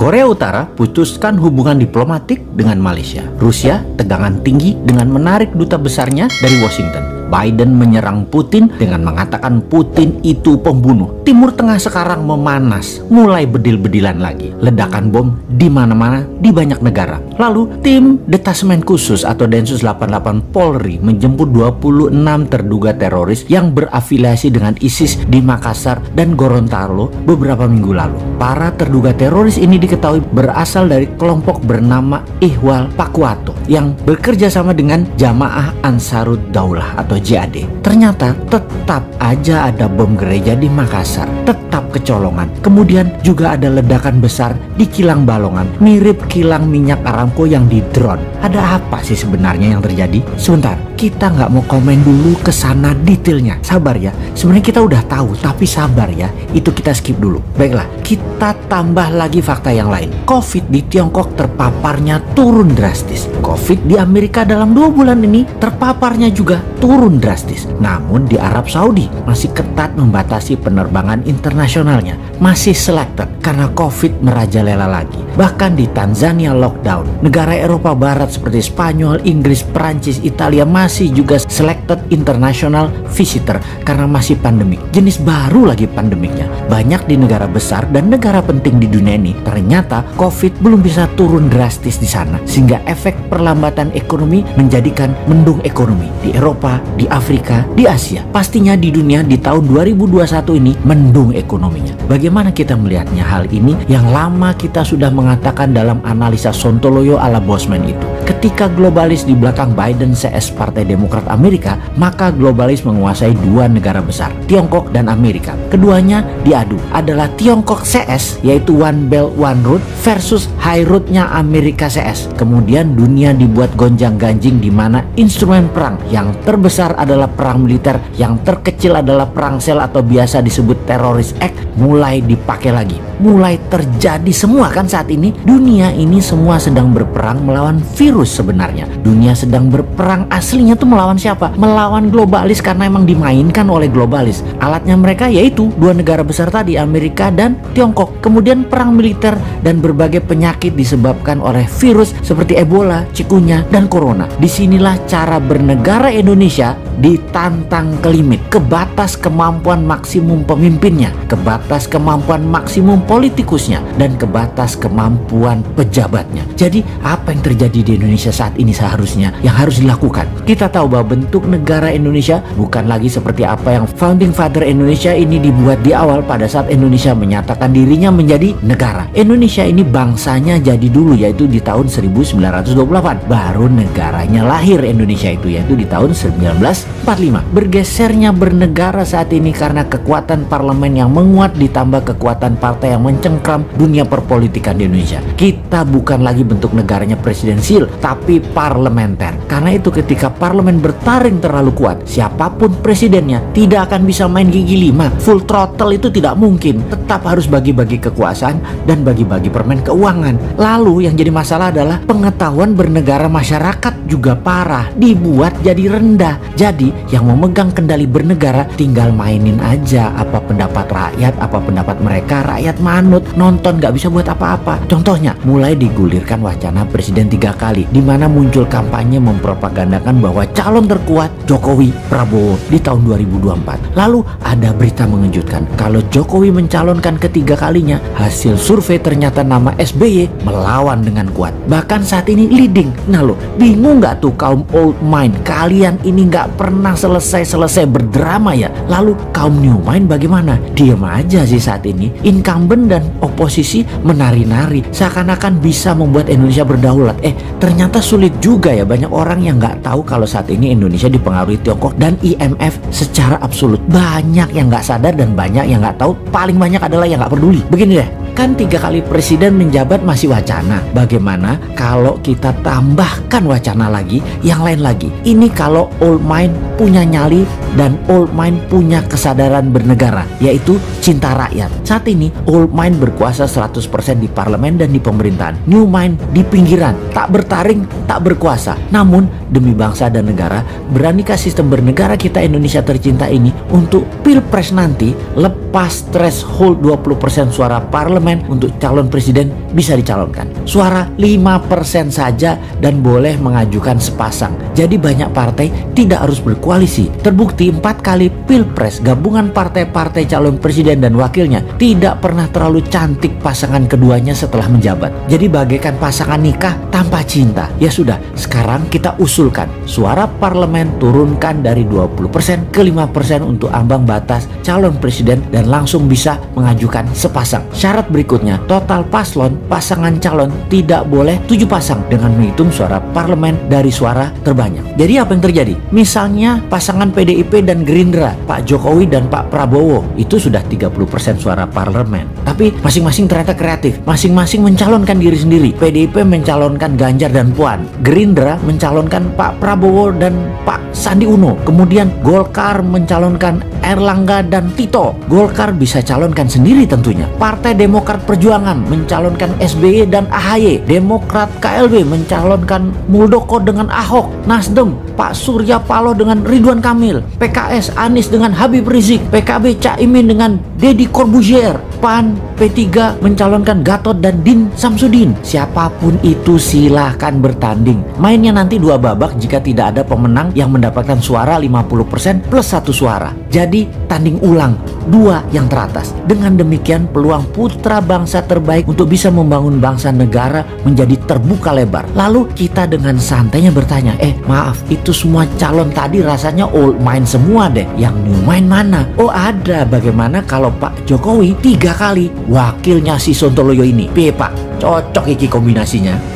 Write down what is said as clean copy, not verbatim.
Korea Utara putuskan hubungan diplomatik dengan Malaysia. Rusia tegangan tinggi dengan menarik duta besarnya dari Washington. Biden menyerang Putin dengan mengatakan Putin itu pembunuh. Timur Tengah sekarang memanas, mulai bedil-bedilan lagi. Ledakan bom di mana-mana di banyak negara. Lalu tim Detasemen Khusus atau Densus 88 Polri menjemput 26 terduga teroris yang berafiliasi dengan ISIS di Makassar dan Gorontalo beberapa minggu lalu. Para terduga teroris ini diketahui berasal dari kelompok bernama Ihwal Pakwato yang bekerja sama dengan Jamaah Ansarud Daulah atau JAD. Ternyata tetap aja ada bom gereja di Makassar, tetap kecolongan. Kemudian juga ada ledakan besar di kilang Balongan, mirip kilang minyak Aramco yang di drone. Ada apa sih sebenarnya yang terjadi? Sebentar, kita nggak mau komen dulu ke sana detailnya. Sabar ya, sebenarnya kita udah tahu, tapi sabar ya, itu kita skip dulu. Baiklah, kita tambah lagi fakta yang lain. Covid di Tiongkok terpaparnya turun drastis. Covid di Amerika dalam 2 bulan ini terpaparnya juga turun drastis. Namun di Arab Saudi masih ketat membatasi penerbangan internasionalnya, masih selected karena Covid merajalela lagi. Bahkan di Tanzania lockdown. Negara Eropa Barat seperti Spanyol, Inggris, Prancis, Italia masih juga selected international visitor karena masih pandemik. Jenis baru lagi pandemiknya. Banyak di negara besar dan negara penting di dunia ini ternyata Covid belum bisa turun drastis di sana, sehingga efek perlambatan ekonomi menjadikan mendung ekonomi di Eropa, di Afrika, di Asia. Pastinya di dunia di tahun 2021 ini mendung ekonominya. Bagaimana kita melihatnya hal ini yang lama kita sudah mengatakan dalam analisa Sontoloyo ala Bosman itu. Ketika globalis di belakang Biden CS Partai Demokrat Amerika, maka globalis menguasai 2 negara besar, Tiongkok dan Amerika. Keduanya diadu adalah Tiongkok CS yaitu One Belt One Road versus High Road-nya Amerika CS. Kemudian dunia dibuat gonjang-ganjing di mana instrumen perang yang terbesar adalah perang militer, yang terkecil adalah perang sel atau biasa disebut Terrorist Act mulai dipakai lagi. Mulai terjadi semua kan saat ini. Dunia ini semua sedang berperang melawan virus sebenarnya. Dunia sedang berperang aslinya tuh melawan siapa? Melawan globalis karena emang dimainkan oleh globalis. Alatnya mereka yaitu 2 negara besar tadi, Amerika dan Tiongkok. Kemudian perang militer dan berbagai penyakit disebabkan oleh virus seperti Ebola, Cikunya, dan Corona. Disinilah cara bernegara Indonesia ditantang ke limit, ke batas kemampuan maksimum pemimpinnya, ke batas kemampuan maksimum politikusnya, dan ke batas kemampuan pejabatnya. Jadi apa yang terjadi di Indonesia saat ini seharusnya yang harus dilakukan? Kita tahu bahwa bentuk negara Indonesia bukan lagi seperti apa yang Founding Father Indonesia ini dibuat di awal pada saat Indonesia menyatakan dirinya menjadi negara. Indonesia ini bangsanya jadi dulu yaitu di tahun 1928. Baru negaranya lahir Indonesia itu yaitu di tahun 1945. Bergesernya bernegara saat ini karena kekuatan parlemen yang menguat ditambah kekuatan partai yang mencengkram dunia perpolitikan di Indonesia. Kita bukan lagi bentuk negaranya presidensial tapi parlementer. Karena itu ketika parlemen bertaring terlalu kuat, siapapun presidennya tidak akan bisa main gigi 5. Full throttle itu tidak mungkin. Tetap harus bagi-bagi kekuasaan dan bagi-bagi permen keuangan. Lalu yang jadi masalah adalah pengetahuan bernegara masyarakat juga parah, dibuat jadi rendah. Jadi yang memegang kendali bernegara tinggal mainin aja apa pendapat rakyat, apa pendapat mereka. Rakyat manut, nonton, gak bisa buat apa-apa. Contohnya mulai digulirkan wacana presiden 3 kali, di mana muncul kampanye mempropagandakan bahwa calon terkuat Jokowi Prabowo di tahun 2024. Lalu ada berita mengejutkan kalau Jokowi mencalonkan ketiga kalinya, hasil survei ternyata nama SBY melawan dengan kuat. Bahkan saat ini leading. Nah lo bingung gak tuh kaum old mind? Kalian ini gak pernah selesai berdrama ya. Lalu kaum new mind bagaimana? Diam aja sih saat ini. Incumbent dan oposisi menari-nari seakan-akan bisa membuat Indonesia berdaulat. Ternyata sulit juga ya. Banyak orang yang gak tahu kalau saat ini Indonesia dipengaruhi Tiongkok dan IMF secara absolut. Banyak yang gak sadar dan banyak yang gak tahu. Paling banyak adalah yang gak peduli. Begini deh, kan 3 kali presiden menjabat masih wacana. Bagaimana kalau kita tambahkan wacana lagi, yang lain lagi? Ini kalau old mind punya nyali dan old mind punya kesadaran bernegara, yaitu cinta rakyat. Saat ini old mind berkuasa 100% di parlemen dan di pemerintahan. New mind di pinggiran, tak bertaring, tak berkuasa. Namun demi bangsa dan negara, beranikah sistem bernegara kita Indonesia tercinta ini untuk pilpres nanti lepas threshold 20% suara parlemen parlemen untuk calon presiden bisa dicalonkan. Suara 5% saja dan boleh mengajukan sepasang. Jadi banyak partai tidak harus berkoalisi. Terbukti 4 kali pilpres gabungan partai-partai calon presiden dan wakilnya tidak pernah terlalu cantik pasangan keduanya setelah menjabat. Jadi bagaikan pasangan nikah tanpa cinta. Ya sudah, sekarang kita usulkan suara parlemen turunkan dari 20% ke 5% untuk ambang batas calon presiden dan langsung bisa mengajukan sepasang. Syarat berikutnya, total pasangan calon tidak boleh 7 pasang dengan menghitung suara parlemen dari suara terbanyak. Jadi apa yang terjadi? Misalnya pasangan PDIP dan Gerindra, Pak Jokowi dan Pak Prabowo, itu sudah 30% suara parlemen. Tapi masing-masing ternyata kreatif. Masing-masing mencalonkan diri sendiri. PDIP mencalonkan Ganjar dan Puan. Gerindra mencalonkan Pak Prabowo dan Pak Sandi Uno. Kemudian Golkar mencalonkan Erlangga dan Tito. Golkar bisa calonkan sendiri tentunya. Partai Demokrat Perjuangan mencalonkan SBY dan AHY. Demokrat KLB mencalonkan Muldoko dengan Ahok. Nasdem Pak Surya Paloh dengan Ridwan Kamil. PKS Anies dengan Habib Rizik. PKB Caimin dengan Deddy Corbuzier. PAN P3 mencalonkan Gatot dan Din Samsudin. Siapapun itu silahkan bertanding. Mainnya nanti 2 babak jika tidak ada pemenang yang mendapatkan suara 50% plus 1 suara. Jadi tanding ulang 2 yang teratas. Dengan demikian peluang putra bangsa terbaik untuk bisa membangun bangsa negara menjadi terbuka lebar. Lalu kita dengan santainya bertanya, maaf, itu semua calon tadi rasanya old mind semua deh. Yang new mind mana? Oh ada, bagaimana kalau Pak Jokowi 3 kali wakilnya si Sontoloyo ini? Piye Pak? Cocok iki kombinasinya.